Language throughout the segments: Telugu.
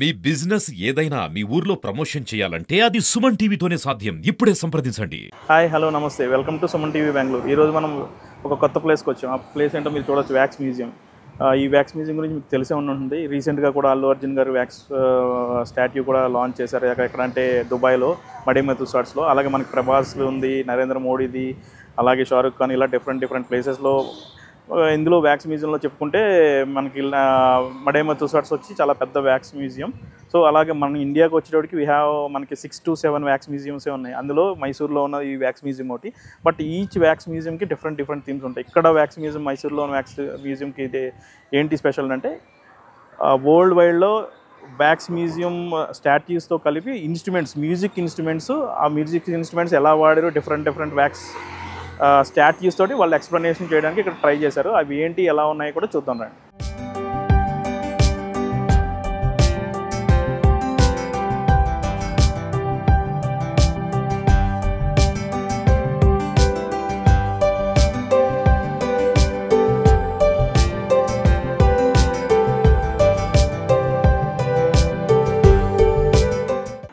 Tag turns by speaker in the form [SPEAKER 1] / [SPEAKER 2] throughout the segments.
[SPEAKER 1] మీ బిజినెస్ ఏదైనా మీ ఊర్లో ప్రమోషన్ చేయాలంటే అది సుమన్ టీవీతోనే సాధ్యం. ఇప్పుడే సంప్రదించండి.
[SPEAKER 2] హాయ్ హలో నమస్తే welcome to Suman TV Bengaluru. ఈరోజు మనం ఒక కొత్త ప్లేస్కి వచ్చాం. ఆ ప్లేస్ ఏంటో మీరు చూడొచ్చు, వ్యాక్స్ మ్యూజియం. ఈ వ్యాక్స్ మ్యూజియం గురించి మీకు తెలిసే ఉంటుంది. రీసెంట్గా కూడా అల్లు అర్జున్ గారు వ్యాక్స్ స్టాట్యూ కూడా లాంచ్ చేశారు. ఎక్కడ అంటే దుబాయ్లో మడిమెతు సాట్స్లో. అలాగే మనకి ప్రభాస్ ఉంది, నరేంద్ర మోడీది, అలాగే షారుఖ్ ఖాన్, ఇలా డిఫరెంట్ ప్లేసెస్లో ఇందులో వ్యాక్స్ మ్యూజియంలో చెప్పుకుంటే మనకి మడేమతు సాట్స్ వచ్చి చాలా పెద్ద వ్యాక్స్ మ్యూజియం. సో అలాగే మన ఇండియాకి వచ్చేటప్పటికి మనకి 6 to 7 వ్యాక్స్ మ్యూజియంసే ఉన్నాయి. అందులో మైసూర్లో ఉన్న ఈ వ్యాక్స్ మ్యూజియం ఒకటి. బట్ ఈచ్ వ్యాక్స్ మ్యూజియంకి డిఫరెంట్ థీమ్స్ ఉంటాయి. ఇక్కడ వ్యాక్స్ మ్యూజియం, మైసూర్లో ఉన్న వ్యాక్స్ మ్యూజియంకి ఇది ఏంటి స్పెషల్ అంటే వరల్డ్ వైడ్లో వ్యాక్స్ మ్యూజియం స్టాట్యూస్తో కలిపి మ్యూజిక్ ఇన్స్ట్రుమెంట్స్ ఎలా వాడారో డిఫరెంట్ వ్యాక్స్ స్టాట్యూస్ తోటి వాళ్ళు ఎక్స్ప్లెనేషన్ చేయడానికి ఇక్కడ ట్రై చేశారు. అవి ఏంటి, ఎలా ఉన్నాయో కూడా చూద్దాం రండి.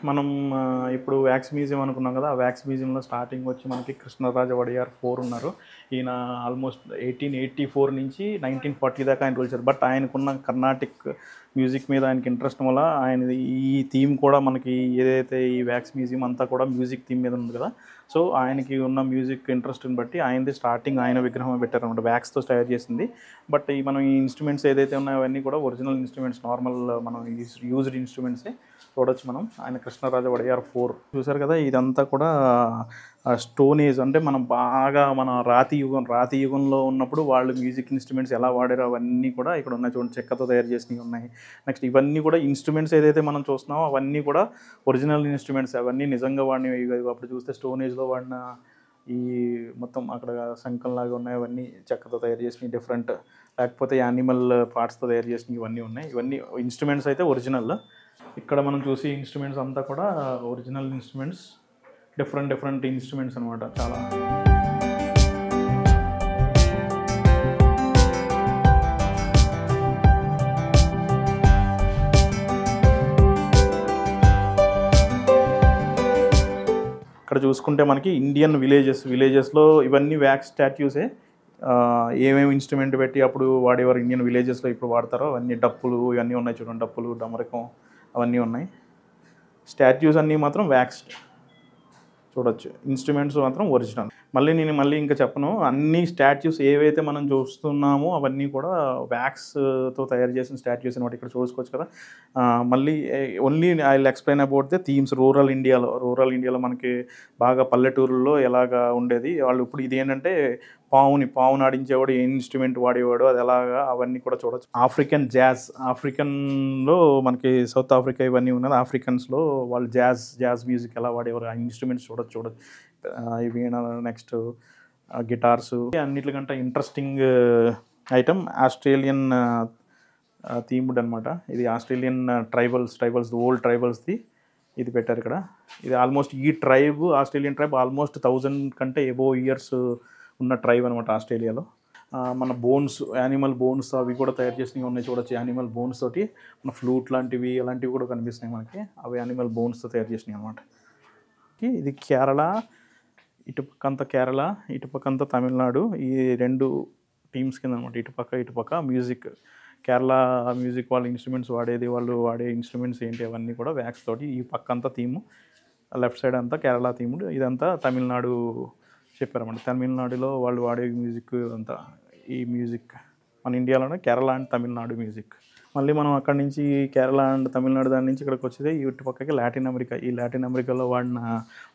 [SPEAKER 2] మనం ఇప్పుడు వ్యాక్స్ మ్యూజియం అనుకున్నాం కదా. ఆ వ్యాక్స్ మ్యూజియంలో స్టార్టింగ్ వచ్చి మనకి కృష్ణరాజ వడియార్ 4 ఉన్నారు. ఈయన ఆల్మోస్ట్ 1884 నుంచి 1940 దాకా ఆయన రూల్. బట్ ఆయనకున్న కర్ణాటిక్ మ్యూజిక్ మీద ఆయనకి ఇంట్రెస్ట్ వల్ల ఆయన ఈ థీమ్ కూడా మనకి ఏదైతే ఈ వ్యాక్స్ మ్యూజియం అంతా కూడా మ్యూజిక్ థీమ్ మీద ఉంది కదా. సో ఆయనకి ఉన్న మ్యూజిక్ ఇంట్రెస్ట్ని బట్టి స్టార్టింగ్ ఆయన విగ్రహం పెట్టారనమాట, వ్యాక్స్తో తయారు చేసింది. బట్ మనం ఈ ఇన్స్ట్రుమెంట్స్ ఏదైతే ఉన్నాయో అవన్నీ కూడా ఒరిజినల్ ఇన్స్ట్రుమెంట్స్, నార్మల్ మనం యూజ్డ్ ఇన్స్ట్రుమెంట్సే చూడొచ్చు మనం. ఆయన కృష్ణరాజ వడియార్ 4 చూసారు కదా. ఇదంతా కూడా స్టోన్ ఏజ్, అంటే మన రాతి యుగంలో ఉన్నప్పుడు వాళ్ళు మ్యూజిక్ ఇన్స్ట్రుమెంట్స్ ఎలా వాడారో అవన్నీ కూడా ఇక్కడ ఉన్నాయి. చూడండి, చెక్కతో తయారు చేసినవి ఉన్నాయి. నెక్స్ట్ ఇవన్నీ కూడా ఇన్స్ట్రుమెంట్స్ ఏదైతే మనం చూస్తున్నామో అవన్నీ కూడా ఒరిజినల్ ఇన్స్ట్రుమెంట్స్. అవన్నీ నిజంగా వాడినవి. అప్పుడు చూస్తే స్టోన్ ఏజ్లో వాడిన ఈ మొత్తం అక్కడ శంఖంలాగా ఉన్నాయి, అవన్నీ చెక్కతో తయారు చేసినవి. డిఫరెంట్, లేకపోతే యానిమల్ పార్ట్స్తో తయారు చేసినవి ఇవన్నీ ఉన్నాయి. ఇవన్నీ ఇన్స్ట్రుమెంట్స్ అయితే ఒరిజినల్. ఇక్కడ మనం చూసి ఇన్స్ట్రుమెంట్స్ అంతా కూడా ఒరిజినల్ ఇన్స్ట్రుమెంట్స్, డిఫరెంట్ ఇన్స్ట్రుమెంట్స్ అనమాట చాలా. ఇక్కడ చూసుకుంటే మనకి ఇండియన్ విలేజెస్లో ఇవన్నీ వ్యాక్స్ స్టాట్యూసే. ఏమేమి ఇన్స్ట్రుమెంట్ పెట్టి అప్పుడు వాడేవారు ఇండియన్ విలేజెస్లో ఇప్పుడు వాడతారో అవన్నీ, డప్పులు ఇవన్నీ ఉన్నాయి చూడండి, డప్పులు, డమరకం అవన్నీ ఉన్నాయి. స్టాట్యూస్ అన్నీ మాత్రం వ్యాక్స్ చూడొచ్చు, ఇన్స్ట్రుమెంట్స్ మాత్రం ఒరిజినల్. మళ్ళీ ఇంకా చెప్పను, అన్ని స్టాట్యూస్ ఏవైతే మనం చూస్తున్నామో అవన్నీ కూడా వ్యాక్స్తో తయారు చేసిన స్టాట్యూస్ అనమాట. ఇక్కడ చూసుకోవచ్చు కదా. మళ్ళీ only I will explain about the themes. Rural ఇండియాలో మనకి బాగా పల్లెటూరుల్లో ఎలాగా ఉండేది వాళ్ళు. ఇప్పుడు ఇది ఏంటంటే పావుని ఆడించేవాడు, ఏ ఇన్స్ట్రుమెంట్ వాడేవాడు, అది ఎలాగా, అవన్నీ కూడా చూడొచ్చు. ఆఫ్రికన్లో మనకి సౌత్ ఆఫ్రికా ఇవన్నీ ఉన్నది. ఆఫ్రికన్స్లో వాళ్ళు జాజ్ మ్యూజిక్ ఎలా వాడేవారు, ఆ ఇన్స్ట్రుమెంట్స్ చూడొచ్చు. వీణ, నెక్స్ట్ గిటార్స్. అన్నిటికంటే ఇంట్రెస్టింగ్ ఐటమ్ ఆస్ట్రేలియన్ థీమ్డ్ అనమాట. ఇది ఆస్ట్రేలియన్ ట్రైబల్స్ ఓల్డ్ ట్రైబల్స్ది ఇది పెట్టారు ఇక్కడ. ఇది ఆల్మోస్ట్ ఈ ఆస్ట్రేలియన్ ట్రైబ్ ఆల్మోస్ట్ 1000 కంటే ఎబోవ్ ఇయర్స్ ఉన్న ట్రైబ్ అనమాట ఆస్ట్రేలియాలో. మన యానిమల్ బోన్స్ అవి కూడా తయారు చేసినవి ఉన్నాయి చూడొచ్చు. యానిమల్ బోన్స్ తోటి మన ఫ్లూట్ లాంటివి అలాంటివి కూడా కనిపిస్తున్నాయి మనకి. అవి యానిమల్ బోన్స్తో తయారు చేసినవి అనమాట. ఇది కేరళ, ఇటుపక్కంతా తమిళనాడు. ఈ 2 టీమ్స్ కింద అనమాట, ఇటుపక్క మ్యూజిక్. కేరళ మ్యూజిక్ వాళ్ళ ఇన్స్ట్రుమెంట్స్ వాళ్ళు వాడే ఇన్స్ట్రుమెంట్స్ ఏంటి అవన్నీ కూడా వ్యాక్స్ తోటి. ఈ పక్కంతా థీము, లెఫ్ట్ సైడ్ అంతా కేరళ థీముడు, ఇదంతా తమిళనాడు చెప్పారన్నమాట. తమిళనాడులో వాళ్ళు వాడే మ్యూజిక్ అంతా. ఈ మ్యూజిక్ మన ఇండియాలోనే కేరళ అండ్ తమిళనాడు మ్యూజిక్. మళ్ళీ మనం అక్కడి నుంచి కేరళ అండ్ తమిళనాడు దాని నుంచి ఇక్కడికి వచ్చేది ఇటు పక్కకి లాటిన్ అమెరికా. ఈ లాటిన్ అమెరికాలో వాడిన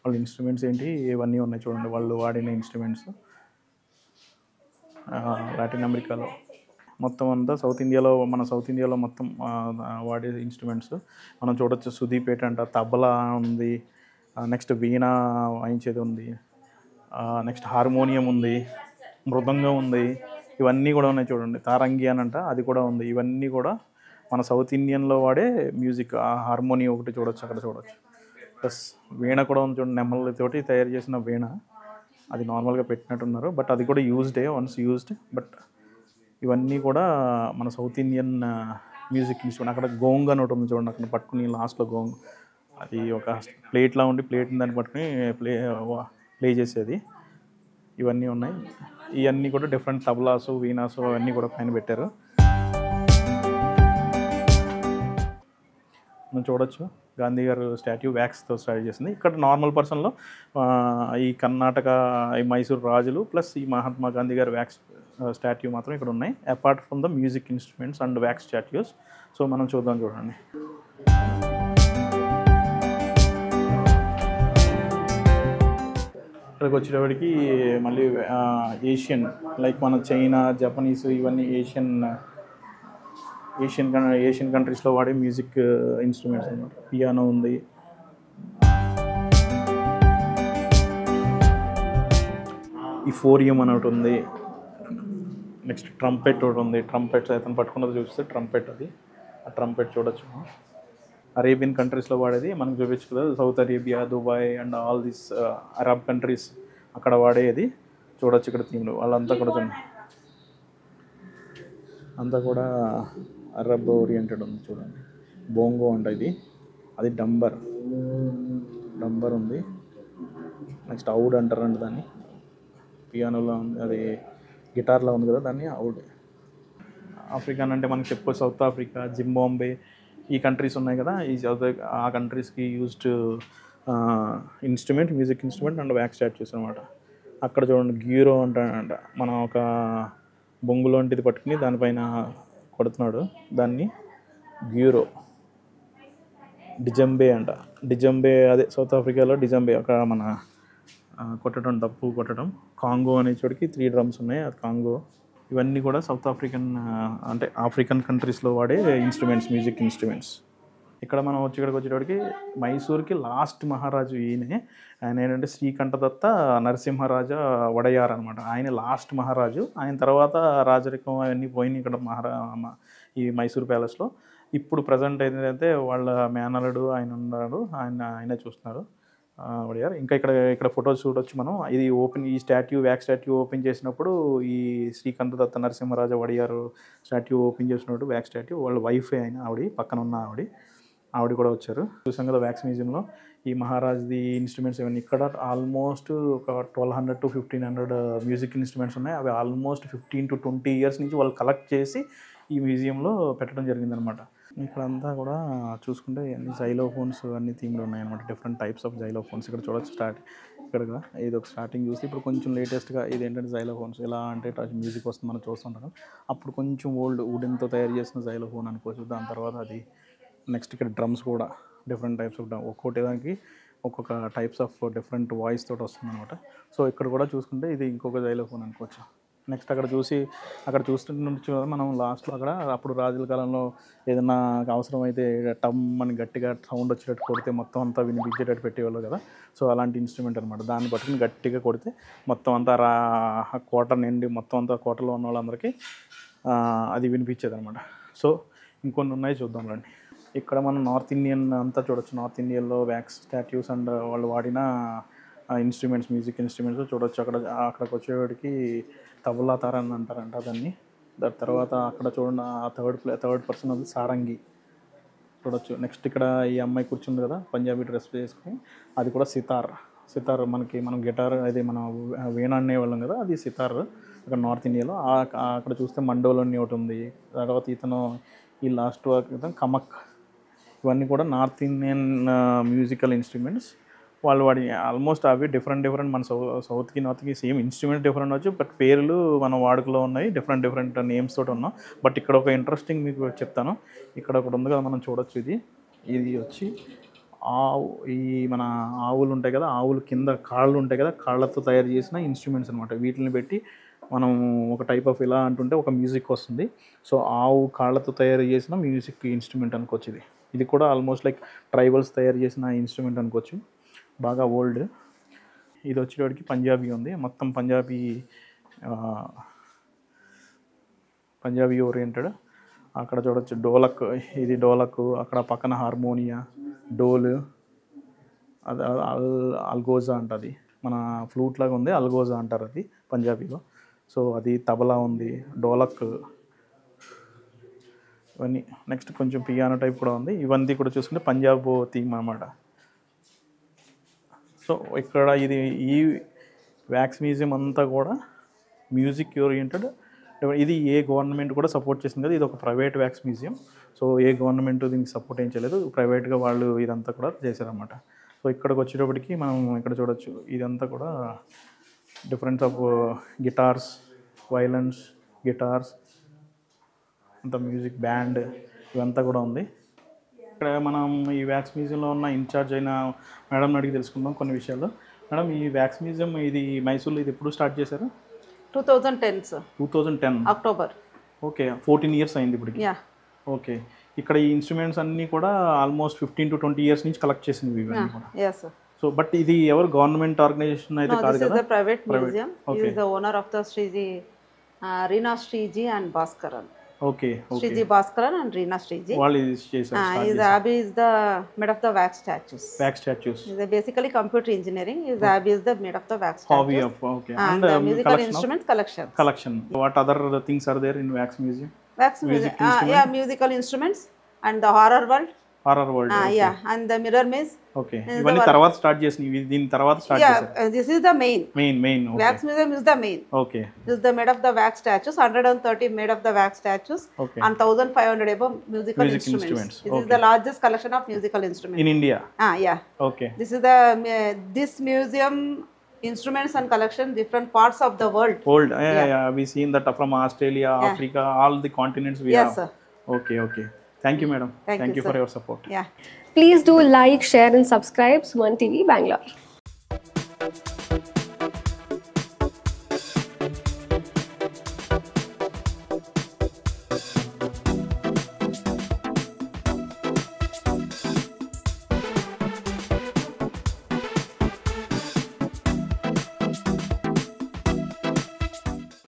[SPEAKER 2] వాళ్ళ ఇన్స్ట్రుమెంట్స్ ఏంటి ఇవన్నీ ఉన్నాయి చూడండి, వాళ్ళు వాడిన ఇన్స్ట్రుమెంట్స్. లాటిన్ అమెరికాలో మొత్తం అంతా సౌత్ ఇండియాలో మొత్తం వాడే ఇన్స్ట్రుమెంట్స్ మనం చూడొచ్చు. సుదీపేట అంట, తబలా ఉంది, నెక్స్ట్ వీణ వాయించేది ఉంది, నెక్స్ట్ హార్మోనియం ఉంది, మృదంగం ఉంది, ఇవన్నీ కూడా ఉన్నాయి చూడండి. తారంగి అని అంట, అది కూడా ఉంది. ఇవన్నీ కూడా మన సౌత్ ఇండియన్లో వాడే మ్యూజిక్. హార్మోనియం ఒకటి చూడొచ్చు, అక్కడ చూడొచ్చు. ప్లస్ వీణ కూడా ఉంది చూడండి, నెమలితోటి తయారు చేసిన వీణ. అది నార్మల్గా పెట్టినట్టున్నారు, బట్ అది కూడా వన్స్ యూజ్డ్. బట్ ఇవన్నీ కూడా మన సౌత్ ఇండియన్ మ్యూజిక్ ఇన్స్ట్రుమెంట్. అక్కడ గోంగ్ అని ఒకటి ఉంది చూడండి, అక్కడ పట్టుకుని లాస్ట్లో గోంగ్, అది ఒక ప్లేట్లా ఉండి ప్లేట్ దాన్ని పట్టుకుని ప్లే చేసేది. ఇవన్నీ ఉన్నాయి. ఇవన్నీ కూడా డిఫరెంట్ తబలాసు, వీణాసు అవన్నీ కూడా పైన పెట్టారు. మనం చూడొచ్చు గాంధీ గారు స్టాట్యూ వ్యాక్స్తో స్టార్ట్ చేసింది. ఇక్కడ నార్మల్ పర్సన్లో ఈ కర్ణాటక, ఈ మైసూర్ రాజులు ప్లస్ ఈ మహాత్మా గాంధీ గారి వ్యాక్స్ స్టాట్యూ మాత్రం ఇక్కడ ఉన్నాయి, apart from the music instruments and wax statues. So మనం చూద్దాం, చూడండి. ఇక్కడికి వచ్చేటప్పటికి మళ్ళీ ఏషియన్, లైక్ మన చైనా, జపనీస్, ఇవన్నీ ఏషియన్ కంట్రీస్లో వాడే మ్యూజిక్ ఇన్స్ట్రుమెంట్స్ అన్నమాట. పియానో ఉంది, ఈ ఫోరియం అని ఒకటి ఉంది, నెక్స్ట్ ట్రంపెట్ ఒకటి ఉంది. ట్రంపెట్ అతను పట్టుకున్నది చూస్తే ట్రంపెట్, అది ఆ ట్రంపెట్ చూడొచ్చు. అరేబియన్ కంట్రీస్లో వాడేది మనకు చూపించు కదా, south Arabia, Dubai and all these Arab countries అక్కడ వాడేది చూడొచ్చు. ఇక్కడ థీమ్లు వాళ్ళంతా కూడా అంతా కూడా అరబ్ ఓరియంటెడ్ ఉంది చూడండి. బోంగో అంట ఇది, అది డంబర్ ఉంది. నెక్స్ట్ ఔడ్ అంటారండి దాన్ని, పియానోలో ఉంది, అది గిటార్లో ఉంది కదా దాన్ని ఔడ్. ఆఫ్రికన్ అంటే మనకి చెప్పుకో సౌత్ ఆఫ్రికా, జింబాంబే, ఈ కంట్రీస్ ఉన్నాయి కదా, ఆ కంట్రీస్కి used instrument, music instrument and wax statues అనమాట. అక్కడ చూడండి గ్యూరో అంటాడంట, మనం ఒక బొంగు లాంటిది పట్టుకుని దానిపైన కొడుతున్నాడు, దాన్ని గ్యూరో. డిజంబే అంట, డిజంబే అదే సౌత్ ఆఫ్రికాలో డిజంబే, ఒక మన కొట్టడం, డప్పు కొట్టడం. కాంగో అనే చోటికి 3 డ్రమ్స్ ఉన్నాయి, అది కాంగో. ఇవన్నీ కూడా సౌత్ ఆఫ్రికన్ అంటే ఆఫ్రికన్ కంట్రీస్లో వాడే ఇన్స్ట్రుమెంట్స్, మ్యూజిక్ ఇన్స్ట్రుమెంట్స్. ఇక్కడ మనం ఇక్కడికి వచ్చేటప్పటికి మైసూర్కి లాస్ట్ మహారాజు ఈయనే. ఆయన ఏంటంటే శ్రీకంఠదత్త నరసింహరాజా వడయార్ అనమాట. ఆయన లాస్ట్ మహారాజు. ఆయన తర్వాత రాజరికం అవన్నీ పోయినాయి ఇక్కడ ఈ మైసూర్ ప్యాలెస్లో. ఇప్పుడు ప్రజెంట్ ఏంటంటే వాళ్ళ మేనలుడు ఆయన ఉన్నాడు, ఆయనే చూస్తున్నారు వడయార్. ఇంకా ఇక్కడ ఫొటోస్ చూడొచ్చు మనం. ఇది ఈ స్టాట్యూ, వ్యాక్స్ స్టాట్యూ ఓపెన్ చేసినప్పుడు ఈ శ్రీకంఠదత్త నరసింహరాజా వడియార్ స్టాట్యూ ఓపెన్ చేసినప్పుడు వ్యాక్స్ స్టాట్యూ వాళ్ళ వైఫే అయిన పక్కన ఉన్న ఆవిడ కూడా వచ్చారు. చూసాం కదా వ్యాక్స్ మ్యూజియంలో ఈ మహారాజ్ది ఇన్స్ట్రుమెంట్స్ ఇవన్నీ. ఇక్కడ ఆల్మోస్ట్ ఒక 1200 to 1500 మ్యూజిక్ ఇన్స్ట్రుమెంట్స్ ఉన్నాయి. అవి ఆల్మోస్ట్ 15 to 20 ఇయర్స్ నుంచి వాళ్ళు కలెక్ట్ చేసి ఈ మ్యూజియంలో పెట్టడం జరిగిందనమాట. ఇక్కడ అంతా కూడా చూసుకుంటే అన్ని జైలోఫోన్స్ అన్ని థీమ్లు ఉన్నాయన్నమాట, డిఫరెంట్ టైప్స్ ఆఫ్ జైలోఫోన్స్. ఇక్కడ చూడొచ్చు ఇక్కడ ఇది ఒక స్టార్టింగ్ చూస్తే ఇప్పుడు కొంచెం లేటెస్ట్గా ఇది ఏంటంటే జైలోఫోన్స్. ఎలా అంటే మ్యూజిక్ వస్తుంది మనం చూస్తుంటాం. అప్పుడు కొంచెం ఓల్డ్ వుడెన్తో తయారు చేసిన జైలోఫోన్ అనుకోవచ్చు. దాని తర్వాత అది నెక్స్ట్ ఇక్కడ డ్రమ్స్ కూడా డిఫరెంట్ టైప్స్ ఆఫ్ ఒక్కొక్కటి దానికి ఒక్కొక్క టైప్స్ ఆఫ్ డిఫరెంట్ వాయిస్ తోటి వస్తుంది అనమాట. సో ఇక్కడ కూడా చూసుకుంటే ఇది ఇంకొక జైలోఫోన్ అనుకోవచ్చు. నెక్స్ట్ అక్కడ చూస్తుంటే మనం లాస్ట్లో అప్పుడు రాజుల కాలంలో ఏదైనా అవసరం అయితే టమ్ అని గట్టిగా సౌండ్ వచ్చేటట్టు కొడితే మొత్తం అంతా వినిపించేటట్టు పెట్టేవాళ్ళు కదా. సో అలాంటి ఇన్స్ట్రుమెంట్ అనమాట. దాన్ని పట్టుకుని గట్టిగా కొడితే మొత్తం అంతా కోట నిండి మొత్తం అంతా కోటలో ఉన్న వాళ్ళందరికీ అది వినిపించేది అనమాట. సో ఇంకొన్ని ఉన్నాయి, చూద్దాం రండి. ఇక్కడ మనం నార్త్ ఇండియన్ అంతా చూడొచ్చు. నార్త్ ఇండియన్లో వ్యాక్స్ స్టాట్యూస్ అండ్ వాళ్ళు వాడిన ఇన్స్ట్రుమెంట్స్, మ్యూజిక్ ఇన్స్ట్రుమెంట్స్ చూడొచ్చు. అక్కడికి వచ్చేవాడికి తబలా తారని అంటారంట దాన్ని. దాని తర్వాత అక్కడ చూడండి థర్డ్ పర్సన్ అది సారంగి చూడొచ్చు. నెక్స్ట్ ఇక్కడ ఈ అమ్మాయి కూర్చుంది కదా పంజాబీ డ్రెస్ వేసుకుని, అది కూడా సితార్. మనం గిటార్ అది మనం వీణ అనేవాళ్ళం కదా, అది సితార్ ఇక్కడ నార్త్ ఇండియాలో. అక్కడ చూస్తే మండోలోని ఒకటి ఉంది. తర్వాత ఈ లాస్ట్ కమక్, ఇవన్నీ కూడా నార్త్ ఇండియన్ మ్యూజికల్ ఇన్స్ట్రుమెంట్స్. వాళ్ళు వాడి ఆల్మోస్ట్ అవి డిఫరెంట్ మన సౌత్కి నార్త్కి సేమ్ ఇన్స్ట్రుమెంట్ డిఫరెంట్ వచ్చు, బట్ పేర్లు మన వాడుకలో ఉన్నాయి, డిఫరెంట్ నేమ్స్ తోటి ఉన్నాం. బట్ ఇక్కడ ఒక ఇంట్రెస్టింగ్ మీకు చెప్తాను. ఇక్కడ ఒకటి ఉంది కదా మనం చూడొచ్చు. ఇది వచ్చి మన ఆవులు ఉంటాయి కదా, ఆవులు కింద కాళ్ళు ఉంటాయి కదా, కాళ్ళతో తయారు చేసిన ఇన్స్ట్రుమెంట్స్ అనమాట. వీటిని పెట్టి మనం ఒక టైప్ ఆఫ్ ఇలా అంటుంటే ఒక మ్యూజిక్ వస్తుంది. సో ఆవు కాళ్ళతో తయారు చేసిన మ్యూజిక్ ఇన్స్ట్రుమెంట్ అనుకోవచ్చు. ఇది కూడా ఆల్మోస్ట్ లైక్ ట్రైబల్స్ తయారు చేసిన ఇన్స్ట్రుమెంట్ అనుకోవచ్చు, బాగా ఓల్డ్. ఇది వచ్చేటికి పంజాబీ ఉంది, మొత్తం పంజాబీ ఓరియంటెడ్. అక్కడ చూడొచ్చు డోలక్, ఇది డోలక్. అక్కడ పక్కన హార్మోనియా, డోలు, అది అల్గోజా అంటది, మన ఫ్లూట్ లాగా ఉంది, అల్గోజా అంటారు అది పంజాబీలో. సో అది తబలా ఉంది, డోలక్. ఇవన్నీ నెక్స్ట్ కొంచెం పియానో టైప్ కూడా ఉంది. ఇవన్నీ కూడా చూసుకుంటే పంజాబ్ థీమ్ అన్నమాట. సో ఇక్కడ ఇది ఈ వ్యాక్స్ మ్యూజియం అంతా కూడా మ్యూజిక్ ఓరియంటెడ్. ఇది ఏ గవర్నమెంట్ కూడా సపోర్ట్ చేసింది కదా, ఇది ఒక ప్రైవేట్ వ్యాక్స్ మ్యూజియం. సో ఏ గవర్నమెంట్ దీనికి సపోర్ట్ ఏం చేయలేదు, ప్రైవేట్గా వాళ్ళు ఇదంతా కూడా చేశారన్నమాట. సో ఇక్కడికి వచ్చేటప్పటికి మనం ఇక్కడ చూడొచ్చు, ఇదంతా కూడా డిఫరెంట్ ఆఫ్ గిటార్స్, వైలన్స్, గిటార్స్, అంత మ్యూజిక్ బ్యాండ్ ఇవంతా కూడా ఉంది. ఇక్కడ మనం ఈ వ్యాక్స్ మ్యూజియంలో ఉన్న ఇన్ఛార్జ్ అయిన మేడం అడిగి తెలుసుకుందాం కొన్ని విషయాలు. మేడం, ఈ వ్యాక్స్ మ్యూజియం ఇది మైసూర్లో ఇది ఎప్పుడు స్టార్ట్ చేశారు?
[SPEAKER 3] 2010 సార్.
[SPEAKER 2] 2010
[SPEAKER 3] అక్టోబర్.
[SPEAKER 2] ఓకే, 14 ఇయర్స్ అయింది ఇప్పటికి.
[SPEAKER 3] యా.
[SPEAKER 2] ఓకే, ఇక్కడ ఈ ఇన్స్ట్రుమెంట్స్ అన్నీ కూడా ఆల్మోస్ట్ 15 to 20 ఇయర్స్ నుంచి కలెక్ట్ చేసింది ఇవన్నీ కూడా.
[SPEAKER 3] Yeah sir.
[SPEAKER 2] సో బట్ ఇది ఎవరు గవర్నమెంట్ ఆర్గనైజేషన్ అయితే కాదు కదా?
[SPEAKER 3] Private museum. Is the owner of the Sreeji Reena Sreeji and Bhaskaran.
[SPEAKER 2] Okay,
[SPEAKER 3] Shriji Bhaskaran and Reena Shriji.
[SPEAKER 2] వాళ్ళు ఇది చేశారు.
[SPEAKER 3] His hobby is the made of the wax statues.
[SPEAKER 2] Wax statues.
[SPEAKER 3] Is basically computer engineering. His hobby is the made of the wax statues.
[SPEAKER 2] Hobby of okay.
[SPEAKER 3] And the musical instruments collection.
[SPEAKER 2] Collection. What other things are there in wax museum?
[SPEAKER 3] Wax museum. Yeah, musical instruments and the horror world.
[SPEAKER 2] Horror world.
[SPEAKER 3] Yeah, and the mirror maze.
[SPEAKER 2] Okay. ఇవన్నీ తర్వాత స్టార్ట్ చేసినవి, దీని తర్వాత స్టార్ట్ చేశారు.
[SPEAKER 3] Yeah, this is the main.
[SPEAKER 2] Main. Okay.
[SPEAKER 3] Wax museum is the main.
[SPEAKER 2] Okay.
[SPEAKER 3] This is the made of the wax statues. 130 made of the wax statues.
[SPEAKER 2] Okay.
[SPEAKER 3] And 1,500 above musical instruments. This is the largest collection of musical instruments
[SPEAKER 2] in India.
[SPEAKER 3] Yeah.
[SPEAKER 2] Okay.
[SPEAKER 3] This is the this museum instruments and collection different parts of the world.
[SPEAKER 2] Yeah. We seen that from Australia, Africa, all the continents we have.
[SPEAKER 3] Yes, sir.
[SPEAKER 2] Okay. Thank you, madam. Thank you for your support.
[SPEAKER 3] Yeah.
[SPEAKER 4] Please do like, share and subscribe Suman TV Bangalore.